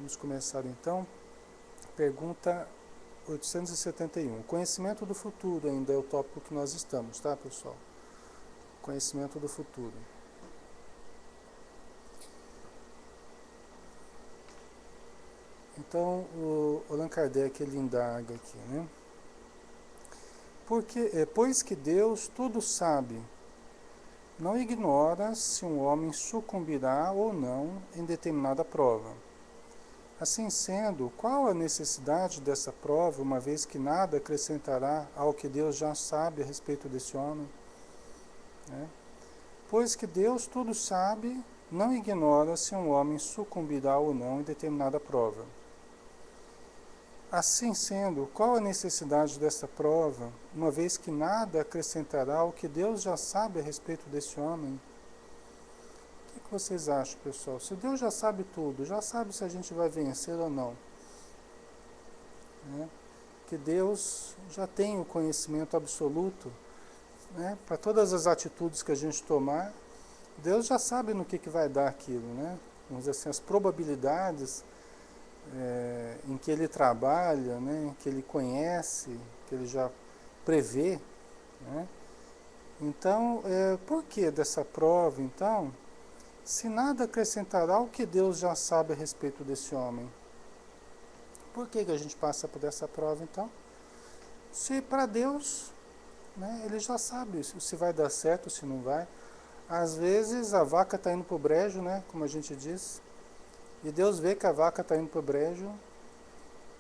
Vamos começar então. Pergunta 871. Conhecimento do futuro ainda é o tópico que nós estamos, tá, pessoal? Conhecimento do futuro. Então, o Allan Kardec ele indaga aqui, né? Pois que Deus tudo sabe, não ignora se um homem sucumbirá ou não em determinada prova. Assim sendo, qual a necessidade dessa prova, uma vez que nada acrescentará ao que Deus já sabe a respeito desse homem? Né? Pois que Deus tudo sabe, não ignora se um homem sucumbirá ou não em determinada prova. Assim sendo, qual a necessidade dessa prova, uma vez que nada acrescentará ao que Deus já sabe a respeito desse homem? O que vocês acham, pessoal? Se Deus já sabe tudo, já sabe se a gente vai vencer ou não, né? Que Deus já tem o conhecimento absoluto, né? Para todas as atitudes que a gente tomar, Deus já sabe no que vai dar aquilo, né? Vamos dizer assim, as probabilidades em que Ele trabalha, né? Que Ele conhece, que Ele já prevê, né? Então, por que dessa prova, então? Se nada acrescentará ao que Deus já sabe a respeito desse homem. Por que a gente passa por essa prova, então? Se para Deus, né, Ele já sabe se vai dar certo, se não vai. Às vezes a vaca está indo para o brejo, né, como a gente diz, e Deus vê que a vaca está indo para o brejo,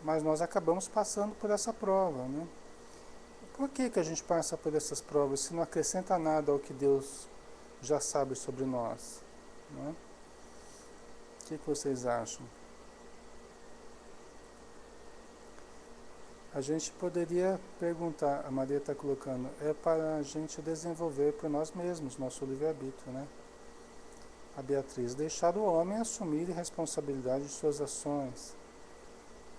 mas nós acabamos passando por essa prova, né? Por que a gente passa por essas provas se não acrescenta nada ao que Deus já sabe sobre nós? Né? O que vocês acham? A gente poderia perguntar, a Maria está colocando, é para a gente desenvolver por nós mesmos nosso livre-arbítrio, né? A Beatriz, deixar o homem assumir a responsabilidade de suas ações.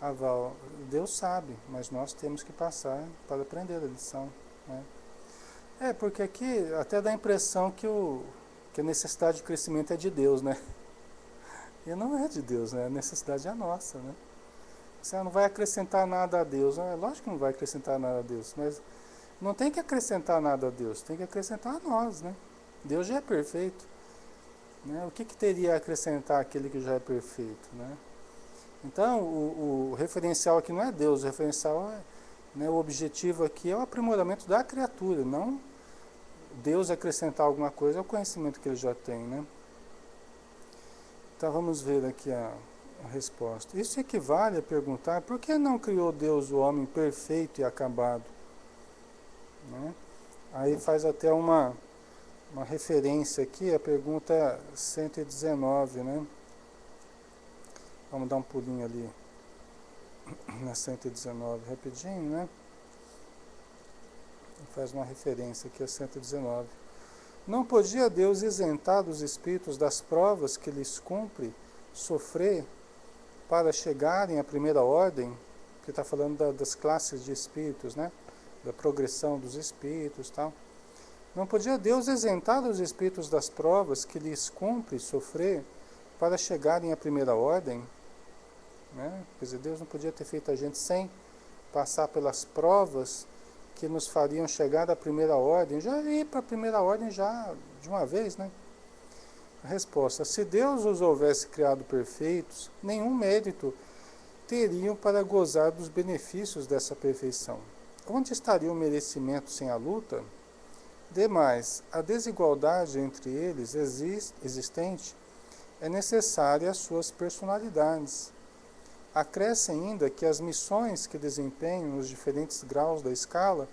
A Val, Deus sabe, mas nós temos que passar para aprender a lição, né? Porque aqui até dá a impressão que a necessidade de crescimento é de Deus, né? E não é de Deus, né? A necessidade é nossa, né? Você não vai acrescentar nada a Deus, né? Lógico que não vai acrescentar nada a Deus, mas não tem que acrescentar nada a Deus, tem que acrescentar a nós, né? Deus já é perfeito, né? O que teria a acrescentar aquele que já é perfeito, né? Então, o referencial aqui não é Deus, o referencial né, o objetivo aqui é o aprimoramento da criatura, não Deus acrescentar alguma coisa ao conhecimento que ele já tem, né? Então vamos ver aqui a resposta. Isso equivale a perguntar por que não criou Deus o homem perfeito e acabado? Né? Aí faz até uma referência aqui, a pergunta 119, né? Vamos dar um pulinho ali na 119 rapidinho, né? Faz uma referência aqui a 119. Não podia Deus isentar os espíritos das provas que lhes cumpre sofrer para chegarem à primeira ordem? Que está falando das classes de espíritos, né? Da progressão dos espíritos e tal. Não podia Deus isentar os espíritos das provas que lhes cumpre sofrer para chegarem à primeira ordem? Né? Quer dizer, Deus não podia ter feito a gente sem passar pelas provas que nos fariam chegar à primeira ordem, já ir para a primeira ordem já de uma vez, né? A resposta, se Deus os houvesse criado perfeitos, nenhum mérito teriam para gozar dos benefícios dessa perfeição. Onde estaria o merecimento sem a luta? Demais, a desigualdade entre eles existente é necessária às suas personalidades. Acresce ainda que as missões que desempenham nos diferentes graus da escala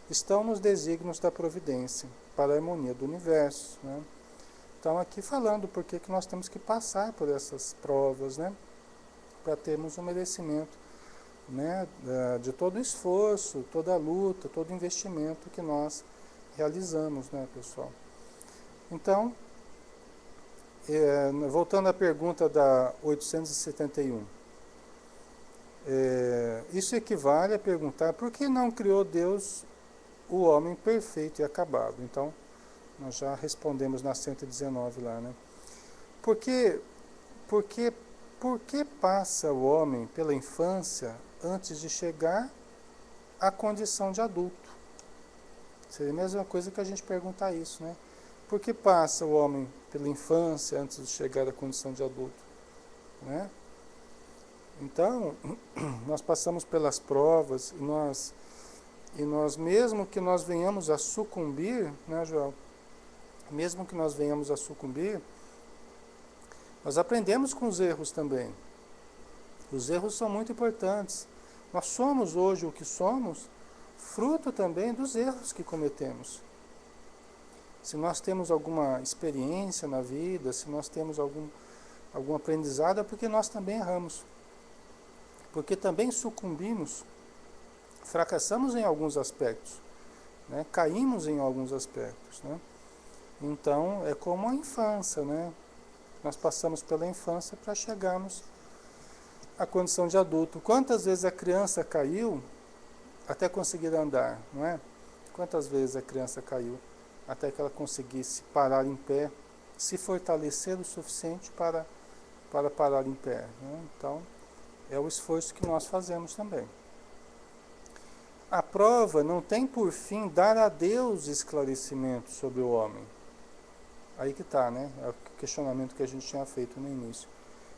estão nos desígnios da providência, para a harmonia do universo, né? Então aqui falando por que nós temos que passar por essas provas, né? Para termos o merecimento, né? De todo o esforço, toda a luta, todo o investimento que nós realizamos, né, pessoal? Então, voltando à pergunta da 871, isso equivale a perguntar por que não criou Deus o homem perfeito e acabado. Então, nós já respondemos na 119 lá, né? Porque por que passa o homem pela infância antes de chegar à condição de adulto? Seria a mesma coisa que a gente perguntar isso, né? Por que passa o homem pela infância antes de chegar à condição de adulto? Né? Então, nós passamos pelas provas e nós mesmo que nós venhamos a sucumbir, né, Joel? Mesmo que nós venhamos a sucumbir, nós aprendemos com os erros também. Os erros são muito importantes. Nós somos hoje o que somos, fruto também dos erros que cometemos. Se nós temos alguma experiência na vida, se nós temos algum aprendizado, é porque nós também erramos. Porque também sucumbimos, fracassamos em alguns aspectos, né? Caímos em alguns aspectos, né? Então, é como a infância, né? Nós passamos pela infância para chegarmos à condição de adulto. Quantas vezes a criança caiu até conseguir andar, não é? Quantas vezes a criança caiu até que ela conseguisse parar em pé, se fortalecer o suficiente para parar em pé, né? Então, é o esforço que nós fazemos também. A prova não tem por fim dar a Deus esclarecimento sobre o homem. Aí que está, né? É o questionamento que a gente tinha feito no início.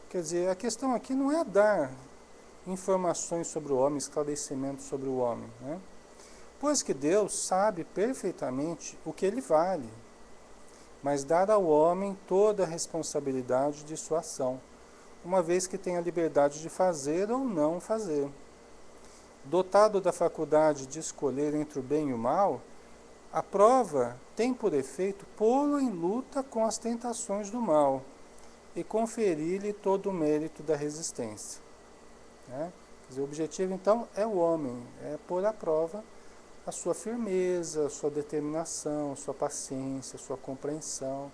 Quer dizer, a questão aqui não é dar informações sobre o homem, esclarecimento sobre o homem, né? Pois que Deus sabe perfeitamente o que ele vale, mas dar ao homem toda a responsabilidade de sua ação, uma vez que tem a liberdade de fazer ou não fazer. Dotado da faculdade de escolher entre o bem e o mal, a prova tem por efeito pô-lo em luta com as tentações do mal e conferir-lhe todo o mérito da resistência. Né? Quer dizer, o objetivo então é o homem, é pôr à prova a sua firmeza, a sua determinação, a sua paciência, a sua compreensão.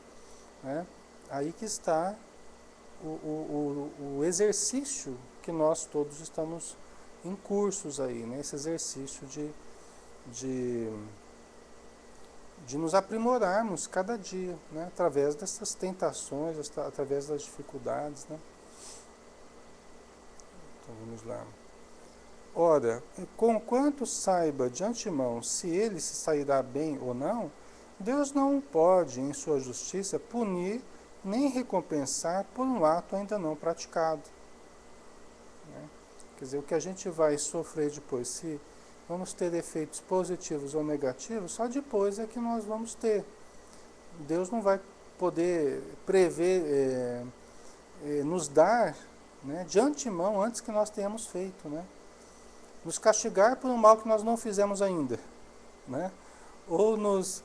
Né? Aí que está o exercício que nós todos estamos em cursos aí, né? Esse exercício de nos aprimorarmos cada dia, né? Através dessas tentações, através das dificuldades, né? Então vamos lá. Ora, conquanto saiba de antemão se ele se sairá bem ou não, Deus não pode, em sua justiça, punir nem recompensar por um ato ainda não praticado. Né? Quer dizer, o que a gente vai sofrer depois, se vamos ter efeitos positivos ou negativos, só depois é que nós vamos ter. Deus não vai poder prever, nos dar, né, de antemão, antes que nós tenhamos feito, né? Nos castigar por um mal que nós não fizemos ainda, né? Ou nos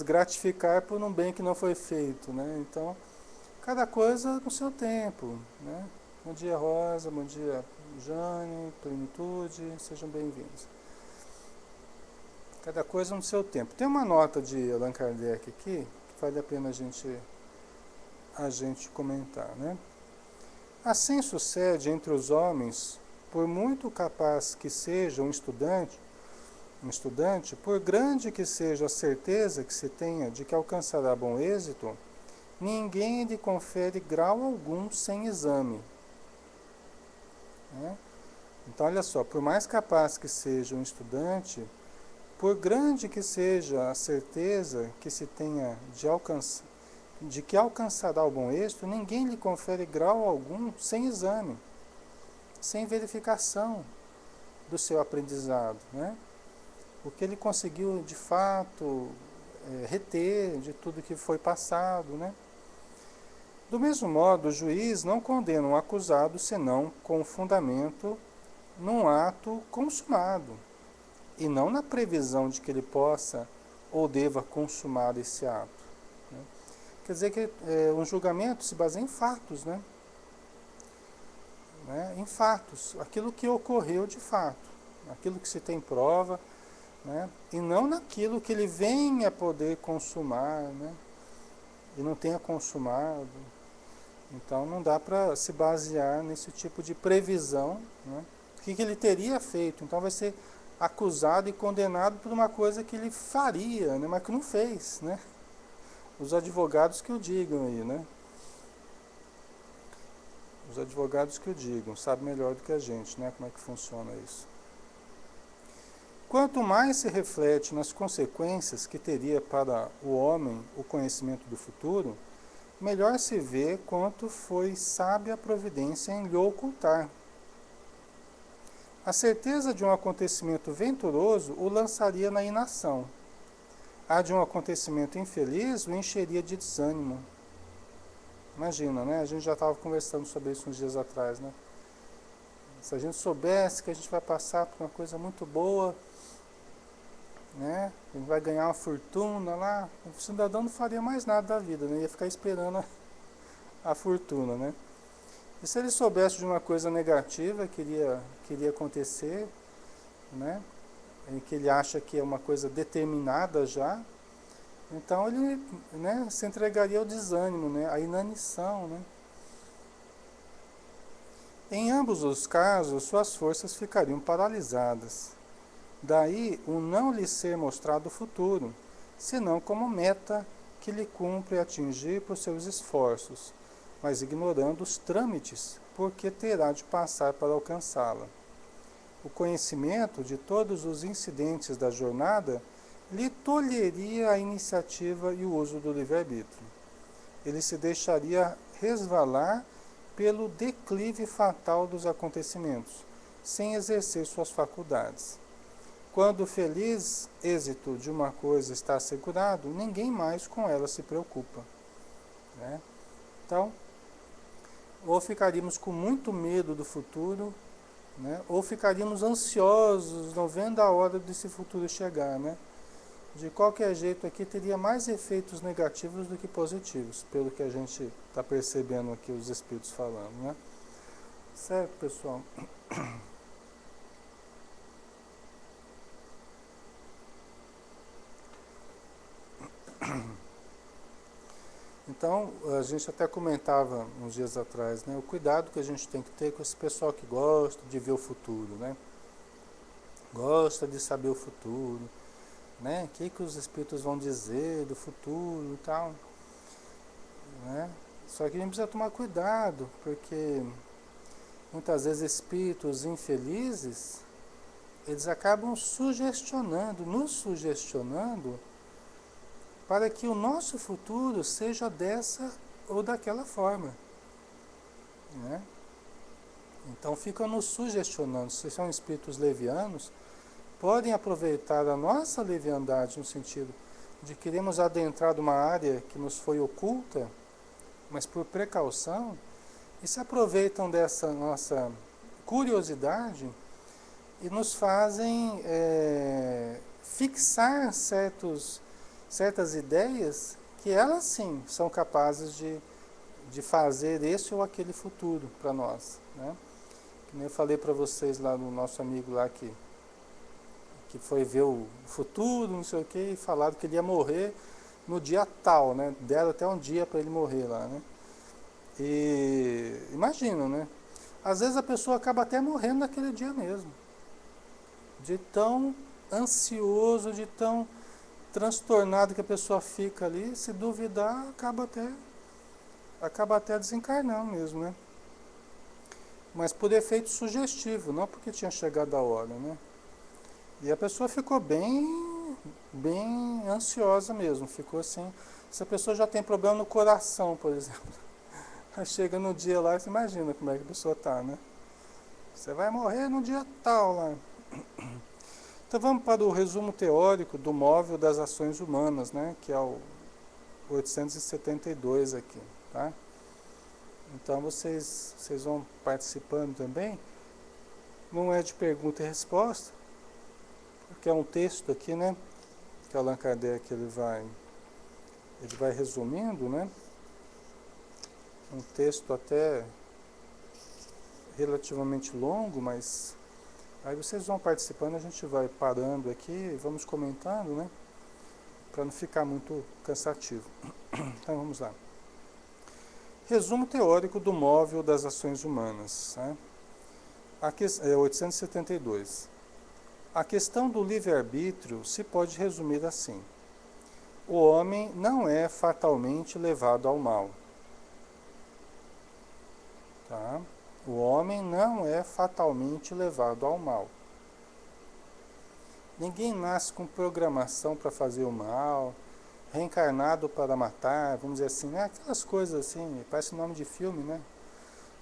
gratificar por um bem que não foi feito, né? Então, cada coisa no seu tempo, né? Bom dia, Rosa, bom dia, Jane, Plenitude, sejam bem-vindos. Cada coisa no seu tempo. Tem uma nota de Allan Kardec aqui, que vale a pena a gente comentar, né? Assim sucede entre os homens, por muito capaz que seja um estudante, por grande que seja a certeza que se tenha de que alcançará bom êxito, ninguém lhe confere grau algum sem exame. Né? Então, olha só, por mais capaz que seja um estudante, por grande que seja a certeza que se tenha de que alcançará o bom êxito, ninguém lhe confere grau algum sem exame, sem verificação do seu aprendizado, né? O que ele conseguiu de fato reter de tudo que foi passado, né? Do mesmo modo, o juiz não condena um acusado senão com fundamento num ato consumado, e não na previsão de que ele possa ou deva consumar esse ato. Né? Quer dizer que um julgamento se baseia em fatos, né? Em fatos, aquilo que ocorreu de fato, aquilo que se tem prova, né? E não naquilo que ele venha poder consumar, né? E não tenha consumado. Então não dá para se basear nesse tipo de previsão, né? O que ele teria feito. Então vai ser acusado e condenado por uma coisa que ele faria, né? Mas que não fez, né? Os advogados que o digam aí, né? Os advogados que o digam, sabem melhor do que a gente, né, como é que funciona isso. Quanto mais se reflete nas consequências que teria para o homem o conhecimento do futuro, melhor se vê quanto foi sábia a providência em lhe ocultar. A certeza de um acontecimento venturoso o lançaria na inação. A de um acontecimento infeliz o encheria de desânimo. Imagina, né? A gente já estava conversando sobre isso uns dias atrás, né? Se a gente soubesse que a gente vai passar por uma coisa muito boa, né? A gente vai ganhar uma fortuna lá, o cidadão não faria mais nada da vida, né? Ia ficar esperando a fortuna, né? E se ele soubesse de uma coisa negativa que iria acontecer, né? E que ele acha que é uma coisa determinada já, então ele, né, se entregaria ao desânimo, né? À inanição, né? Em ambos os casos, suas forças ficariam paralisadas. Daí o não lhe ser mostrado o futuro, senão como meta que lhe cumpre atingir por seus esforços, mas ignorando os trâmites porque terá de passar para alcançá-la. O conhecimento de todos os incidentes da jornada lhe tolheria a iniciativa e o uso do livre-arbítrio. Ele se deixaria resvalar pelo declive fatal dos acontecimentos, sem exercer suas faculdades. Quando o feliz êxito de uma coisa está assegurado, ninguém mais com ela se preocupa, né? Então, ou ficaríamos com muito medo do futuro, né? Ou ficaríamos ansiosos, não vendo a hora desse futuro chegar, né? De qualquer jeito aqui teria mais efeitos negativos do que positivos, pelo que a gente está percebendo aqui os espíritos falando, né? Certo, pessoal? Então, a gente até comentava uns dias atrás, né, o cuidado que a gente tem que ter com esse pessoal que gosta de ver o futuro, né? Gosta de saber o futuro, né? O que os espíritos vão dizer do futuro e tal, né? Só que a gente precisa tomar cuidado, porque muitas vezes espíritos infelizes, eles acabam nos sugestionando para que o nosso futuro seja dessa ou daquela forma, né? Então ficam nos sugestionando. Se são espíritos levianos, podem aproveitar a nossa leviandade no sentido de queremos adentrar uma área que nos foi oculta, mas por precaução, e se aproveitam dessa nossa curiosidade e nos fazem fixar certas ideias que elas sim são capazes de fazer esse ou aquele futuro para nós, né? Que nem eu falei para vocês lá no nosso amigo lá que foi ver o futuro, não sei o que, e falaram que ele ia morrer no dia tal, né? Deram até um dia para ele morrer lá, né? E imagina, né? Às vezes a pessoa acaba até morrendo naquele dia mesmo, de tão ansioso, de tão transtornado que a pessoa fica ali, se duvidar, acaba até desencarnando mesmo, né? Mas por efeito sugestivo, não porque tinha chegado a hora, né? E a pessoa ficou bem ansiosa mesmo, ficou assim. Se a pessoa já tem problema no coração, por exemplo, aí chega no dia lá, você imagina como é que a pessoa tá, né? Você vai morrer no dia tal lá. Então vamos para o resumo teórico do móvel das ações humanas, né? Que é o 872 aqui, tá? Então vocês vão participando também. Não é de pergunta e resposta, porque é um texto aqui, né? Que Allan Kardec ele vai resumindo, né? Um texto até relativamente longo, mas aí vocês vão participando, a gente vai parando aqui e vamos comentando, né? Para não ficar muito cansativo. Então vamos lá. Resumo teórico do móvel das ações humanas, né? Aqui é 872. A questão do livre-arbítrio se pode resumir assim: o homem não é fatalmente levado ao mal. tá? O homem não é fatalmente levado ao mal. Ninguém nasce com programação para fazer o mal, reencarnado para matar, vamos dizer assim, né? Aquelas coisas assim, parece nome de filme, né?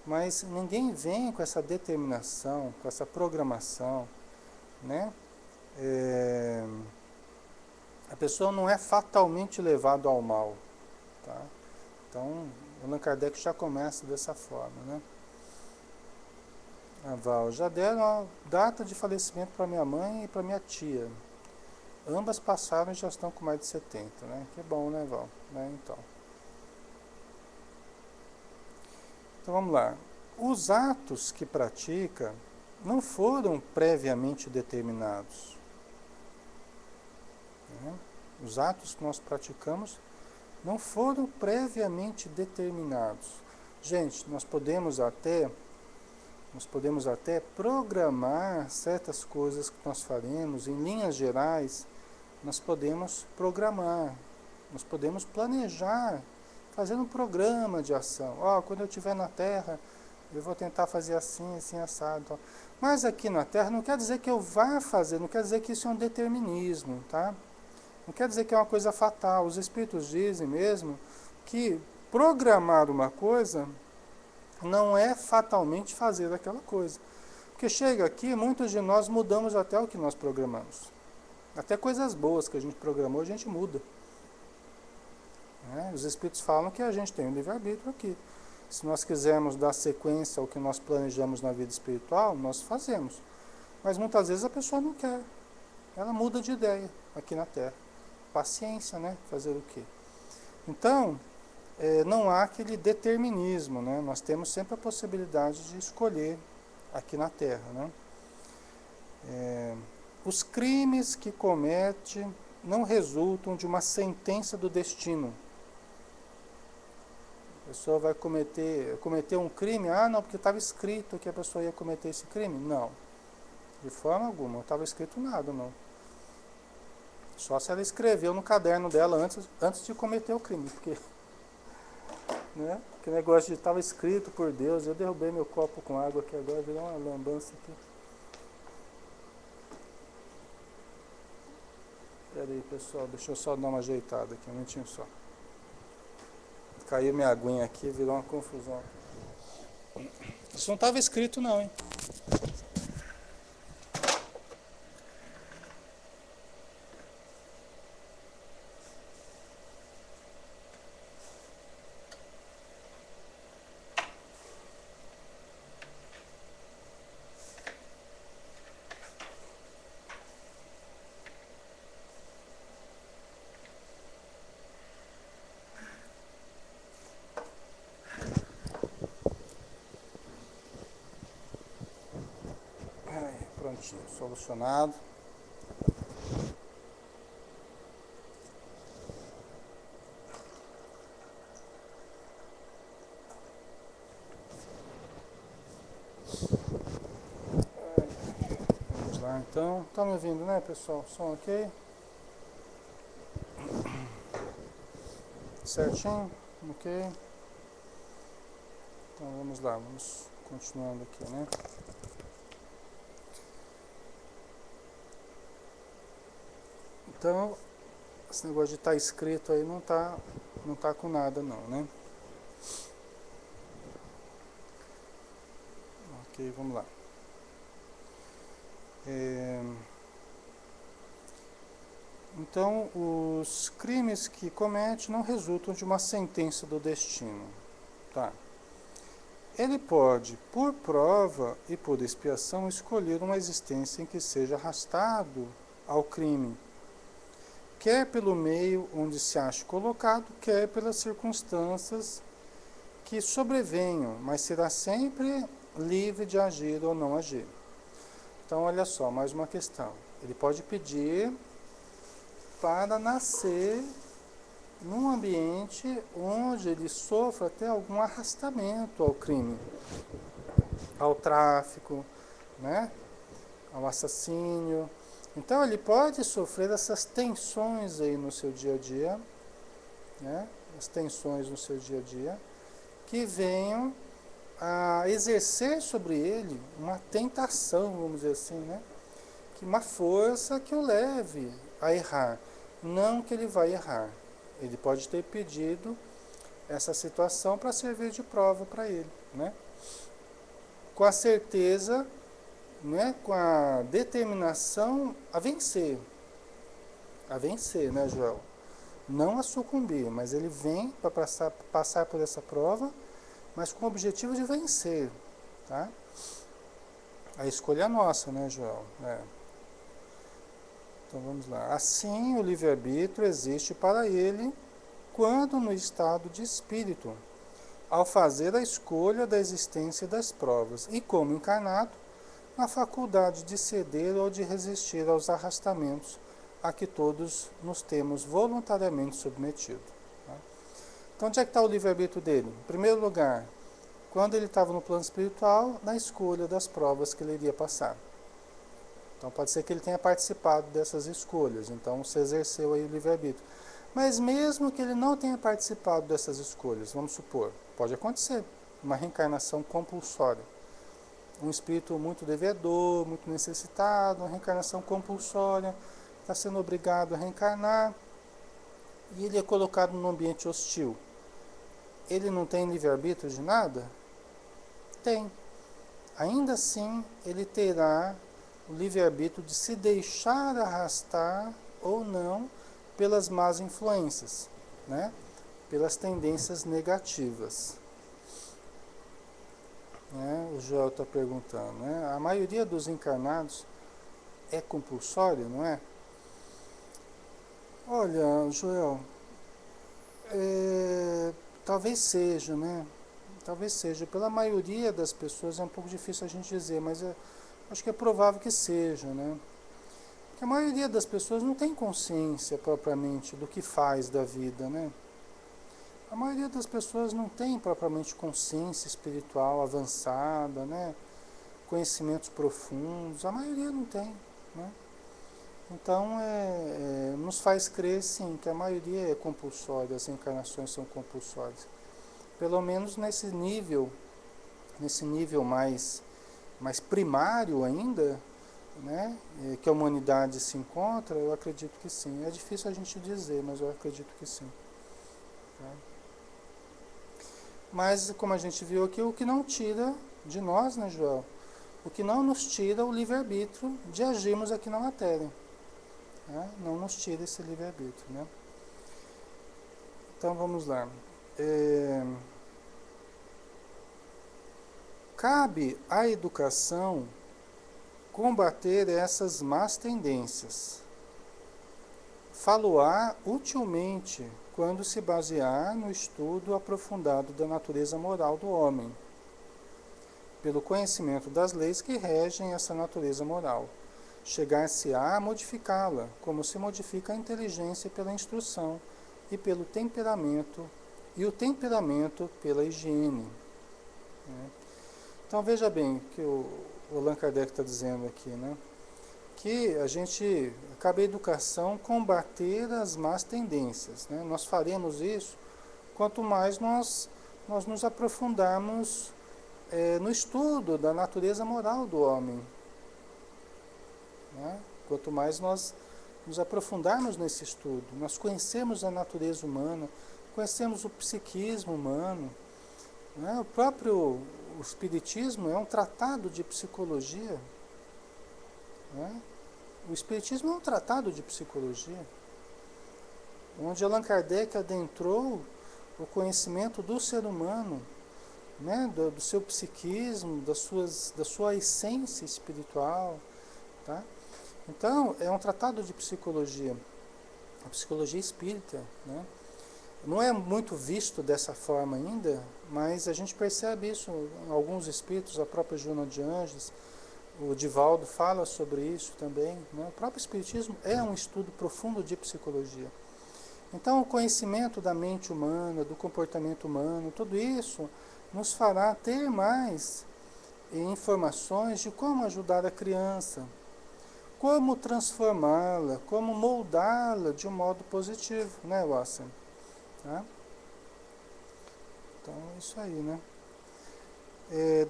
Mas ninguém vem com essa determinação, com essa programação, né? A pessoa não é fatalmente levado ao mal, tá? Então, Allan Kardec já começa dessa forma, né? A Val, já deram a data de falecimento para minha mãe e para minha tia. Ambas passaram e já estão com mais de 70, né? Que bom, né, Val? Né? Então vamos lá. Os atos que pratica não foram previamente determinados, né? Os atos que nós praticamos não foram previamente determinados. Gente, nós podemos até programar certas coisas que nós faremos, em linhas gerais, nós podemos programar, nós podemos planejar, fazer um programa de ação. Quando eu estiver na Terra, eu vou tentar fazer assim, assim, assado. Então. Mas aqui na Terra não quer dizer que eu vá fazer, não quer dizer que isso é um determinismo, tá? Não quer dizer que é uma coisa fatal. Os Espíritos dizem mesmo que programar uma coisa não é fatalmente fazer aquela coisa. Porque chega aqui, muitos de nós mudamos até o que nós programamos. Até coisas boas que a gente programou, a gente muda. Os Espíritos falam que a gente tem um livre-arbítrio aqui. Se nós quisermos dar sequência ao que nós planejamos na vida espiritual, nós fazemos. Mas muitas vezes a pessoa não quer. Ela muda de ideia aqui na Terra. Paciência, né? Fazer o quê? Então, não há aquele determinismo, né? Nós temos sempre a possibilidade de escolher aqui na Terra, né? Os crimes que comete não resultam de uma sentença do destino. A pessoa vai cometer um crime, não, porque estava escrito que a pessoa ia cometer esse crime. Não, de forma alguma, não estava escrito nada, não. Só se ela escreveu no caderno dela antes de cometer o crime, porque, né, que negócio de estava escrito por Deus. Eu derrubei meu copo com água aqui agora, virou uma lambança aqui. Espera aí, pessoal, deixa eu só dar uma ajeitada aqui, um minutinho só. Caiu minha aguinha aqui, virou uma confusão. Isso não estava escrito não, hein? Prontinho, solucionado. Vamos lá então. Tá me ouvindo, né, pessoal? Som ok? Certinho? Ok? Então vamos lá, vamos continuando aqui, né? Então, esse negócio de estar escrito aí não tá com nada não, né? Ok, vamos lá. Então, os crimes que comete não resultam de uma sentença do destino, tá? Ele pode, por prova e por expiação, escolher uma existência em que seja arrastado ao crime, quer pelo meio onde se acha colocado, quer pelas circunstâncias que sobrevenham, mas será sempre livre de agir ou não agir. Então, olha só, mais uma questão. Ele pode pedir para nascer num ambiente onde ele sofra até algum arrastamento ao crime, ao tráfico, né? Ao assassínio. Então ele pode sofrer essas tensões aí no seu dia a dia, né? As tensões no seu dia a dia, que venham a exercer sobre ele uma tentação, vamos dizer assim, né? Que uma força que o leve a errar. Não que ele vai errar. Ele pode ter pedido essa situação para servir de prova para ele, né? Com a certeza, né? Com a determinação a vencer, né, Joel? Não a sucumbir, mas ele vem para passar por essa prova, mas com o objetivo de vencer, tá? A escolha é nossa, né, Joel? É. Então vamos lá. Assim, o livre-arbítrio existe para ele quando no estado de espírito, ao fazer a escolha da existência das provas, e como encarnado, na faculdade de ceder ou de resistir aos arrastamentos a que todos nos temos voluntariamente submetido. Tá? Então, onde é que está o livre-arbítrio dele? Em primeiro lugar, quando ele estava no plano espiritual, na escolha das provas que ele iria passar. Então, pode ser que ele tenha participado dessas escolhas, então se exerceu aí o livre-arbítrio. Mas mesmo que ele não tenha participado dessas escolhas, vamos supor, pode acontecer, uma reencarnação compulsória. Um espírito muito devedor, muito necessitado, uma reencarnação compulsória, está sendo obrigado a reencarnar, e ele é colocado num ambiente hostil. Ele não tem livre-arbítrio de nada? Tem. Ainda assim, ele terá o livre-arbítrio de se deixar arrastar ou não pelas más influências, né? Pelas tendências negativas. Né? O Joel está perguntando, né? A maioria dos encarnados é compulsória, não é? Olha, Joel, talvez seja, né? Talvez seja. Pela maioria das pessoas é um pouco difícil a gente dizer, mas acho que é provável que seja, né? Porque a maioria das pessoas não tem consciência propriamente do que faz da vida, né? A maioria das pessoas não tem propriamente consciência espiritual avançada, né? Conhecimentos profundos, a maioria não tem, né? Então, nos faz crer, sim, que a maioria é compulsória, as encarnações são compulsórias. Pelo menos nesse nível mais primário ainda, né, que a humanidade se encontra, eu acredito que sim. É difícil a gente dizer, mas eu acredito que sim. Tá? Mas, como a gente viu aqui, o que não tira de nós, né, Joel? O que não nos tira o livre-arbítrio de agirmos aqui na matéria. Né? Não nos tira esse livre-arbítrio, né? Então, vamos lá. Cabe à educação combater essas más tendências. Falo-á utilmente quando se basear no estudo aprofundado da natureza moral do homem, pelo conhecimento das leis que regem essa natureza moral. Chegar-se-á a modificá-la, como se modifica a inteligência pela instrução e pelo temperamento, e o temperamento pela higiene. Então veja bem o que o Allan Kardec está dizendo aqui, né? Que a gente, cabe à educação combater as más tendências, né? Nós faremos isso quanto mais nós nos aprofundarmos no estudo da natureza moral do homem. Né? Quanto mais nós nos aprofundarmos nesse estudo, nós conhecemos a natureza humana, conhecemos o psiquismo humano, né? O Espiritismo é um tratado de psicologia. Né? O Espiritismo é um tratado de psicologia, onde Allan Kardec adentrou o conhecimento do ser humano, né? do seu psiquismo, da sua essência espiritual. Tá? Então, é um tratado de psicologia, a psicologia espírita. Né? Não é muito visto dessa forma ainda, mas a gente percebe isso em alguns espíritos, a própria Joana de Anjos, o Divaldo fala sobre isso também. Né? O próprio Espiritismo é um estudo profundo de psicologia. Então, o conhecimento da mente humana, do comportamento humano, tudo isso nos fará ter mais informações de como ajudar a criança, como transformá-la, como moldá-la de um modo positivo, né, Watson? Tá? Então, é isso aí, né?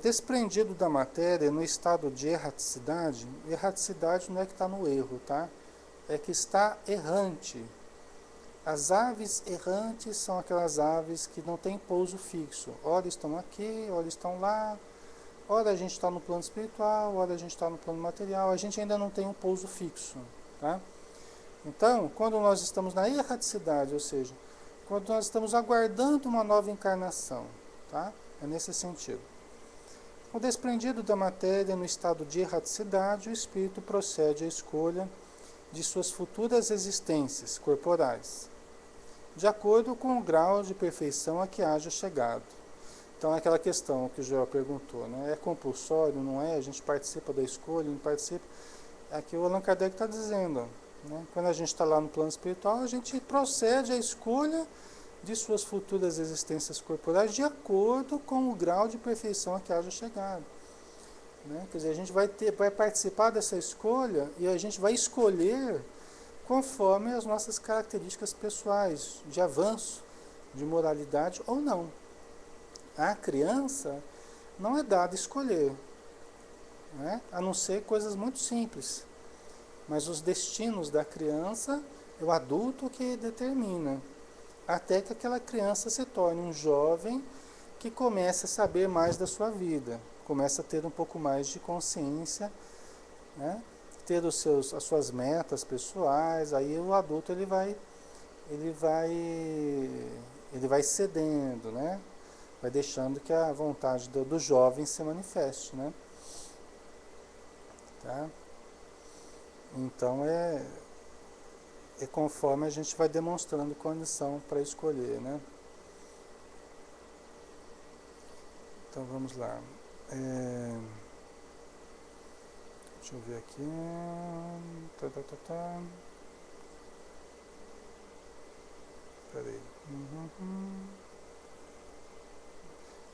desprendido da matéria no estado de erraticidade, erraticidade não é que está no erro, tá? É que está errante. As aves errantes são aquelas aves que não têm pouso fixo. Ora estão aqui, ora estão lá, ora a gente está no plano espiritual, ora a gente está no plano material, a gente ainda não tem um pouso fixo, tá? Então, quando nós estamos na erraticidade, ou seja, quando nós estamos aguardando uma nova encarnação, tá? É nesse sentido. O desprendido da matéria no estado de erraticidade, o espírito procede à escolha de suas futuras existências corporais, de acordo com o grau de perfeição a que haja chegado. Então, é aquela questão que o Joel perguntou, né? É compulsório, não é? A gente participa da escolha, não participa? É que o Allan Kardec está dizendo, né? Quando a gente está lá no plano espiritual, a gente procede à escolha de suas futuras existências corporais de acordo com o grau de perfeição a que haja chegado. Né? Quer dizer, a gente vai participar dessa escolha e a gente vai escolher conforme as nossas características pessoais, de avanço, de moralidade ou não. A criança não é dada escolher, né? A não ser coisas muito simples. Mas os destinos da criança é o adulto que determina. Até que aquela criança se torne um jovem que comece a saber mais da sua vida, comece a ter um pouco mais de consciência, né? Ter as suas metas pessoais. Aí o adulto ele vai cedendo, né? Vai deixando que a vontade do jovem se manifeste, né? Tá? Então é conforme a gente vai demonstrando condição para escolher, né? Então vamos lá. Deixa eu ver aqui. Peraí.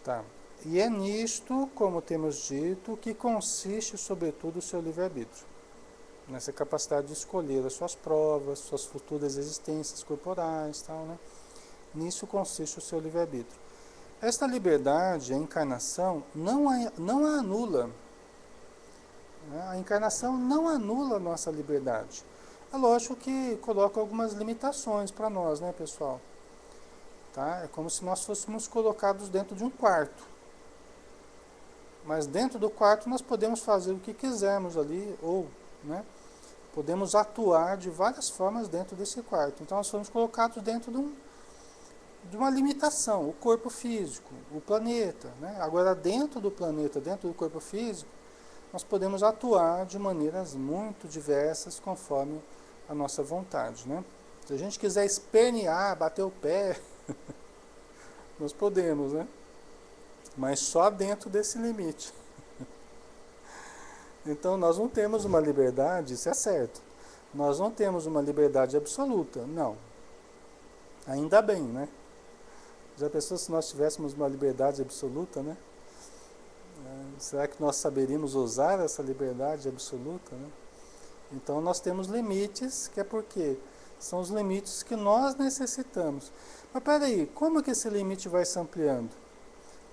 Tá. E é nisto, como temos dito, que consiste sobretudo o seu livre-arbítrio. Nessa capacidade de escolher as suas provas, suas futuras existências corporais, tal, né? Nisso consiste o seu livre-arbítrio. Esta liberdade, a encarnação, não a anula. Né? A encarnação não anula a nossa liberdade. É lógico que coloca algumas limitações para nós, né, pessoal? Tá? É como se nós fôssemos colocados dentro de um quarto. Mas dentro do quarto nós podemos fazer o que quisermos ali, ou, né, podemos atuar de várias formas dentro desse quarto. Então nós fomos colocados dentro de uma limitação, o corpo físico, o planeta. Né? Agora dentro do planeta, dentro do corpo físico, nós podemos atuar de maneiras muito diversas conforme a nossa vontade. Né? Se a gente quiser espernear, bater o pé, nós podemos, né? Mas só dentro desse limite. Então nós não temos uma liberdade, isso é certo. Nós não temos uma liberdade absoluta, não. Ainda bem, né? Já pensou se nós tivéssemos uma liberdade absoluta, né? Será que nós saberíamos usar essa liberdade absoluta, né? Então nós temos limites, que é porque são os limites que nós necessitamos. Mas peraí, como que esse limite vai se ampliando?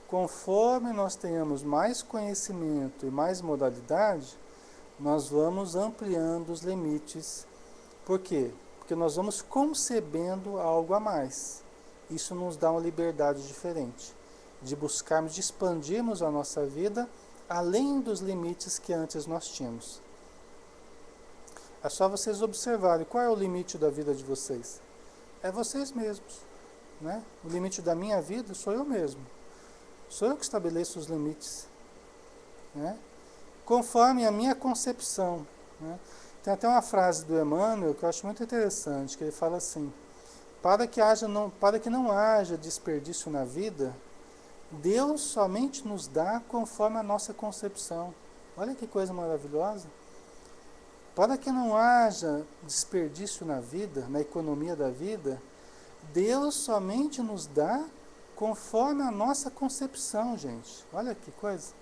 Conforme nós tenhamos mais conhecimento e mais modalidade, nós vamos ampliando os limites. Por quê? Porque nós vamos concebendo algo a mais. Isso nos dá uma liberdade diferente, de buscarmos, de expandirmos a nossa vida além dos limites que antes nós tínhamos. É só vocês observarem qual é o limite da vida de vocês. É vocês mesmos. Né? O limite da minha vida sou eu mesmo. Sou eu que estabeleço os limites, né? Conforme a minha concepção. Né? Tem até uma frase do Emmanuel que eu acho muito interessante, que ele fala assim: para que não haja desperdício na vida, Deus somente nos dá conforme a nossa concepção. Olha que coisa maravilhosa. Para que não haja desperdício na vida, na economia da vida, Deus somente nos dá conforme a nossa concepção, gente. Olha que coisa.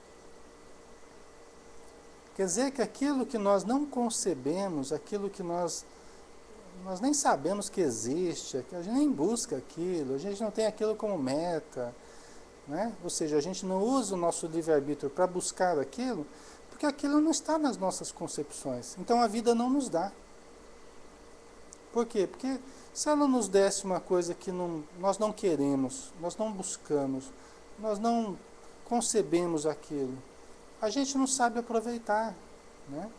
Quer dizer que aquilo que nós não concebemos, aquilo que nós nem sabemos que existe, que a gente nem busca aquilo, a gente não tem aquilo como meta, né? Ou seja, a gente não usa o nosso livre-arbítrio para buscar aquilo, porque aquilo não está nas nossas concepções. Então a vida não nos dá. Por quê? Porque se ela nos desse uma coisa que nós não queremos, nós não buscamos, nós não concebemos aquilo, a gente não sabe aproveitar, né?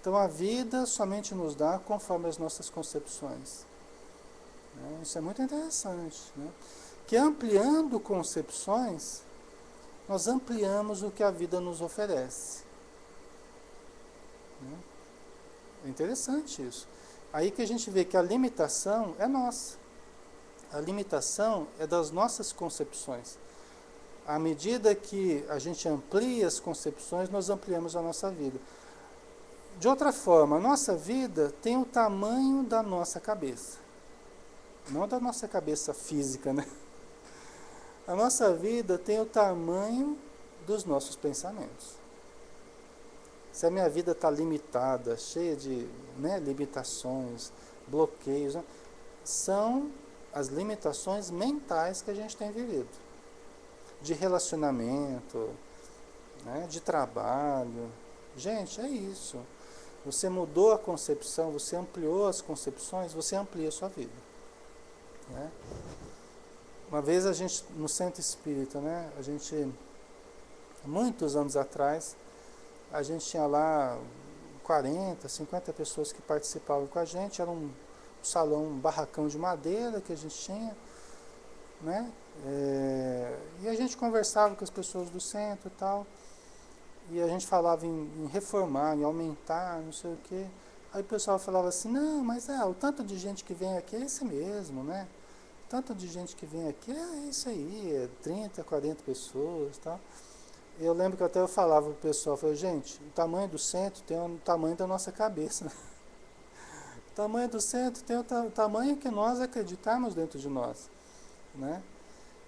Então a vida somente nos dá conforme as nossas concepções, né? Isso é muito interessante, né? Que ampliando concepções, nós ampliamos o que a vida nos oferece, né? É interessante isso. Aí que a gente vê que a limitação é nossa. A limitação é das nossas concepções. À medida que a gente amplia as concepções, nós ampliamos a nossa vida. De outra forma, a nossa vida tem o tamanho da nossa cabeça. Não da nossa cabeça física, né? A nossa vida tem o tamanho dos nossos pensamentos. Se a minha vida está limitada, cheia de, né, limitações, bloqueios, né, são as limitações mentais que a gente tem vivido. De relacionamento, né, de trabalho. Gente, é isso. Você mudou a concepção, você ampliou as concepções, você amplia a sua vida, né? Uma vez a gente, no centro espírita, né, a gente, muitos anos atrás, a gente tinha lá 40, 50 pessoas que participavam com a gente, era um salão, um barracão de madeira que a gente tinha, né? E a gente conversava com as pessoas do centro e tal, e a gente falava em reformar, em aumentar, não sei o quê. Aí o pessoal falava assim, não, mas o tanto de gente que vem aqui é esse mesmo, né? O tanto de gente que vem aqui é isso aí, é 30, 40 pessoas e tal. Eu lembro que até eu falava pro pessoal, eu falei, gente, o tamanho do centro tem o tamanho da nossa cabeça. O tamanho do centro tem o tamanho que nós acreditamos dentro de nós, né?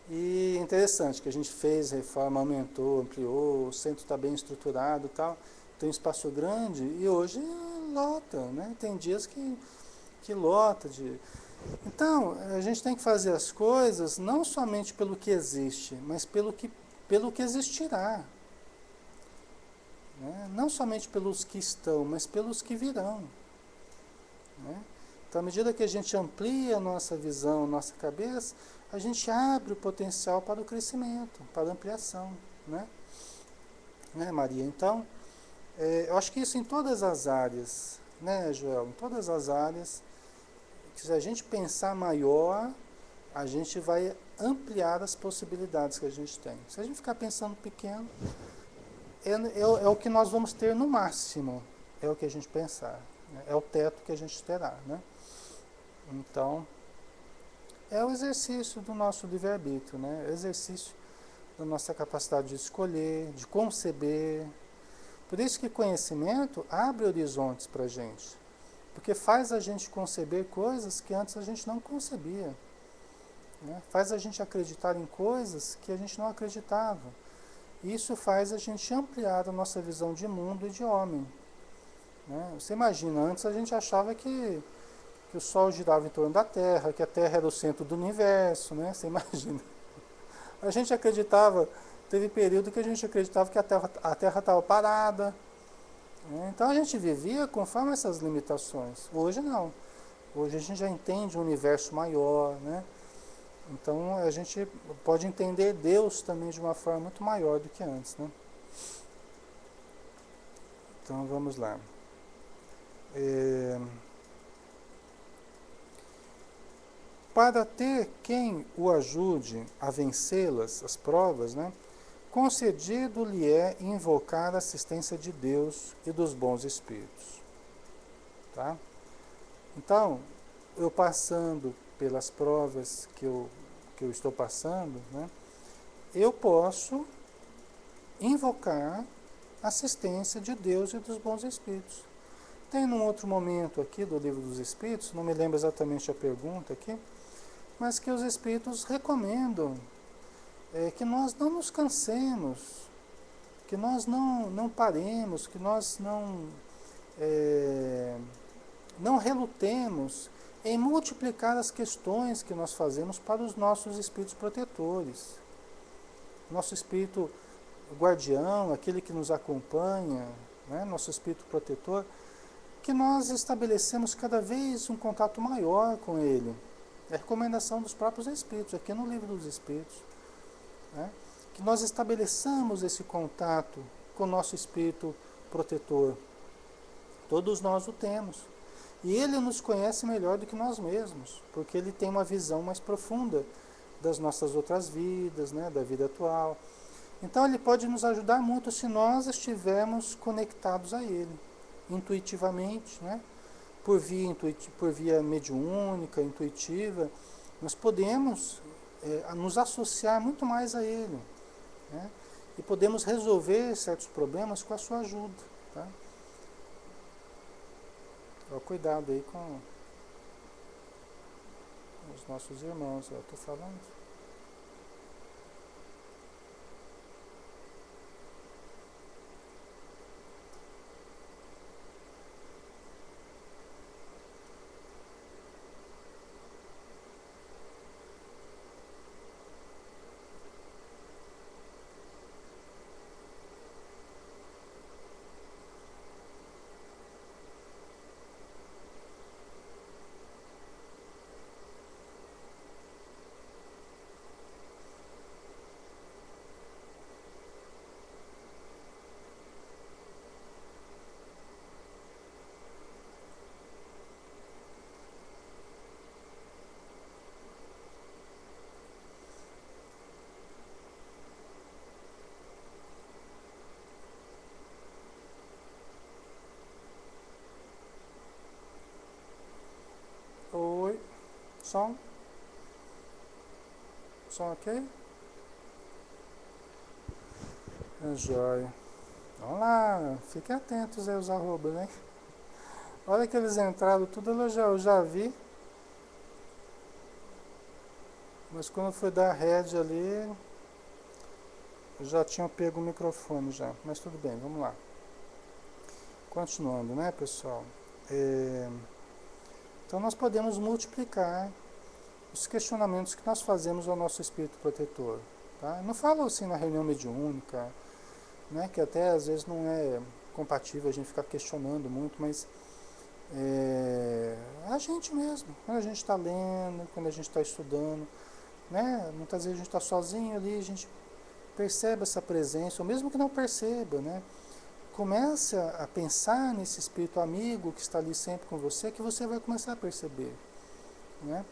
E interessante que a gente fez reforma, aumentou, ampliou, o centro está bem estruturado e tal, tem um espaço grande e hoje lota, né? Tem dias que lota de... Então, a gente tem que fazer as coisas não somente pelo que existe, mas pelo que existirá, né? Não somente pelos que estão, mas pelos que virão, né? Então, à medida que a gente amplia a nossa visão, nossa cabeça, a gente abre o potencial para o crescimento, para a ampliação, né? Né, Maria? Então, eu acho que isso em todas as áreas, né, Joel? Em todas as áreas, que se a gente pensar maior, a gente vai ampliar as possibilidades que a gente tem. Se a gente ficar pensando pequeno, é o que nós vamos ter no máximo, é o que a gente pensar, né? É o teto que a gente terá, né? Então, é o exercício do nosso livre-arbítrio, né? É o exercício da nossa capacidade de escolher, de conceber. Por isso que conhecimento abre horizontes para a gente, porque faz a gente conceber coisas que antes a gente não concebia, né? Faz a gente acreditar em coisas que a gente não acreditava. Isso faz a gente ampliar a nossa visão de mundo e de homem, né? Você imagina, antes a gente achava que o Sol girava em torno da Terra, que a Terra era o centro do universo, né? Você imagina. A gente acreditava, teve período que a gente acreditava que a Terra estava parada, né? Então a gente vivia conforme essas limitações. Hoje não. Hoje a gente já entende um universo maior, né? Então a gente pode entender Deus também de uma forma muito maior do que antes, né? Então vamos lá. Para ter quem o ajude a vencê-las, as provas, né? Concedido lhe é invocar a assistência de Deus e dos bons espíritos. Tá? Então, eu passando pelas provas que eu estou passando, né? Eu posso invocar a assistência de Deus e dos bons espíritos. Tem num outro momento aqui do Livro dos Espíritos, não me lembro exatamente a pergunta aqui, mas que os Espíritos recomendam que nós não nos cansemos, que nós não paremos, que nós não relutemos em multiplicar as questões que nós fazemos para os nossos Espíritos protetores. nosso espírito guardião, aquele que nos acompanha, né, nosso espírito protetor, que nós estabelecemos cada vez um contato maior com ele. É a recomendação dos próprios espíritos, aqui no Livro dos Espíritos, né, que nós estabeleçamos esse contato com o nosso espírito protetor. Todos nós o temos. E ele nos conhece melhor do que nós mesmos, porque ele tem uma visão mais profunda das nossas outras vidas, né, da vida atual. Então ele pode nos ajudar muito se nós estivermos conectados a ele, intuitivamente, né, por via mediúnica, intuitiva, nós podemos nos associar muito mais a ele, né, e podemos resolver certos problemas com a sua ajuda. Tá? Cuidado aí com os nossos irmãos, eu estou falando. Oi, som? Som ok? É jóia. Vamos lá, fiquem atentos aí os arrobas, né? Olha que eles entraram tudo, eu já vi. Mas quando foi dar head ali, eu já tinha pego o microfone já. Mas tudo bem, vamos lá. Continuando, né, pessoal? Então nós podemos multiplicar os questionamentos que nós fazemos ao nosso espírito protetor. Tá? Não falo assim na reunião mediúnica, né, que até às vezes não é compatível a gente ficar questionando muito, mas a gente mesmo, quando a gente está lendo, quando a gente está estudando, né, muitas vezes a gente está sozinho ali, a gente percebe essa presença, ou mesmo que não perceba, né, comece a pensar nesse espírito amigo que está ali sempre com você, que você vai começar a perceber, né?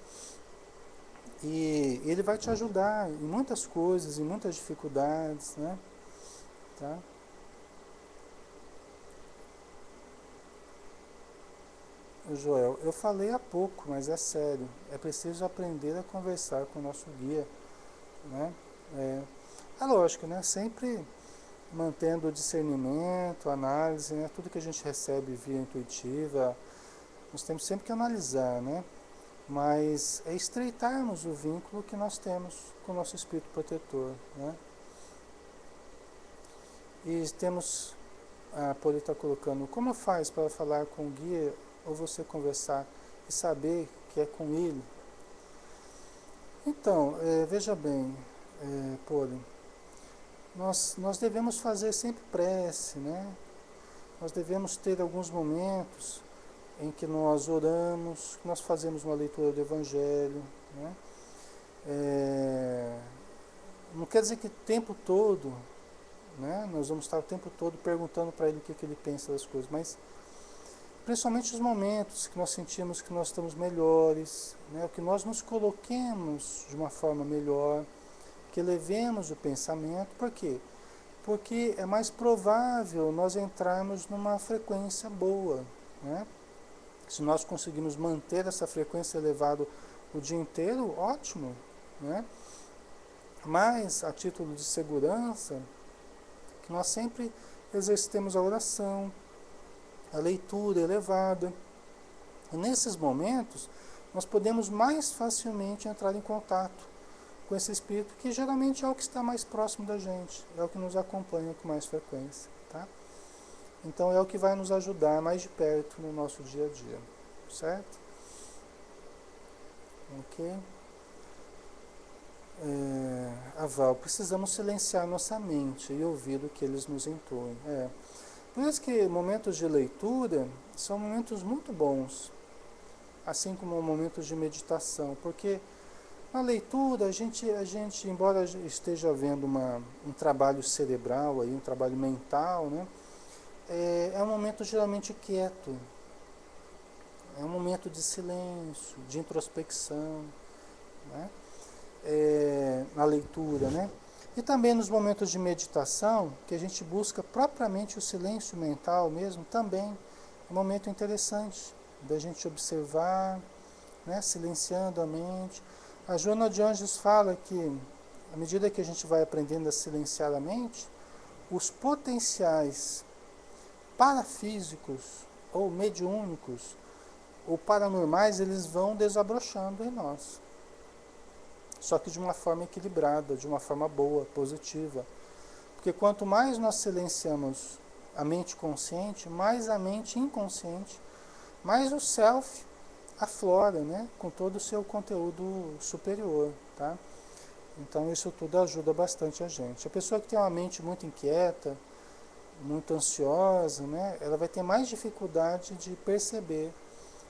E ele vai te ajudar em muitas coisas, em muitas dificuldades, né? Tá? Joel, eu falei há pouco, mas é sério. É preciso aprender a conversar com o nosso guia, né? É lógico, né? Sempre mantendo o discernimento, a análise, né? Tudo que a gente recebe via intuitiva, nós temos sempre que analisar, né? Mas é estreitarmos o vínculo que nós temos com o nosso espírito protetor, né? E temos, a Poli está colocando, como faz para falar com o guia ou você conversar e saber que é com ele? Então, veja bem, Poli, nós devemos fazer sempre prece, né? Nós devemos ter alguns momentos em que nós oramos, nós fazemos uma leitura do Evangelho, né? Não quer dizer que o tempo todo, né, nós vamos estar o tempo todo perguntando para ele o que ele pensa das coisas, mas principalmente os momentos que nós sentimos que nós estamos melhores, né, que nós nos coloquemos de uma forma melhor, que elevemos o pensamento. Por quê? Porque é mais provável nós entrarmos numa frequência boa, né? Se nós conseguimos manter essa frequência elevada o dia inteiro, ótimo, né? Mas, a título de segurança, que nós sempre exercitemos a oração, a leitura elevada. E nesses momentos, nós podemos mais facilmente entrar em contato com esse espírito, que geralmente é o que está mais próximo da gente, é o que nos acompanha com mais frequência, tá? Então é o que vai nos ajudar mais de perto no nosso dia a dia, certo? Ok? A Val, precisamos silenciar nossa mente e ouvir o que eles nos intuem. Por isso que momentos de leitura são momentos muito bons, assim como momentos de meditação, porque na leitura a gente embora esteja havendo um trabalho cerebral, aí, um trabalho mental, né, é um momento geralmente quieto, é um momento de silêncio, de introspecção, né? Na leitura, né? E também nos momentos de meditação, que a gente busca propriamente o silêncio mental mesmo, também é um momento interessante da gente observar, né? Silenciando a mente. A Joana de Anjos fala que, à medida que a gente vai aprendendo a silenciar a mente, os potenciais parafísicos ou mediúnicos ou paranormais, eles vão desabrochando em nós. Só que de uma forma equilibrada, de uma forma boa, positiva. Porque quanto mais nós silenciamos a mente consciente, mais a mente inconsciente, mais o self aflora, né, com todo o seu conteúdo superior, tá? Então isso tudo ajuda bastante a gente. A pessoa que tem uma mente muito inquieta, muito ansiosa, né, ela vai ter mais dificuldade de perceber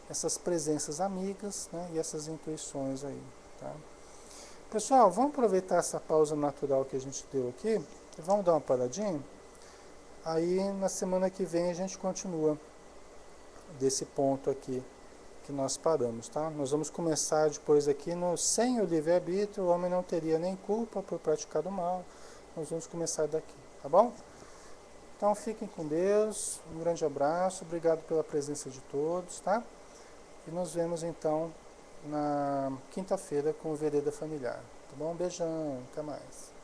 essas presenças amigas, né, e essas intuições aí, tá? Pessoal, vamos aproveitar essa pausa natural que a gente deu aqui, e vamos dar uma paradinha? Aí na semana que vem a gente continua desse ponto aqui que nós paramos, tá? Nós vamos começar depois aqui no sem o livre-arbítrio, o homem não teria nem culpa por praticar o mal. Nós vamos começar daqui, tá bom? Então fiquem com Deus, um grande abraço, obrigado pela presença de todos, tá? E nos vemos então na quinta-feira com o Vereda Familiar, tá bom? Um beijão, até mais.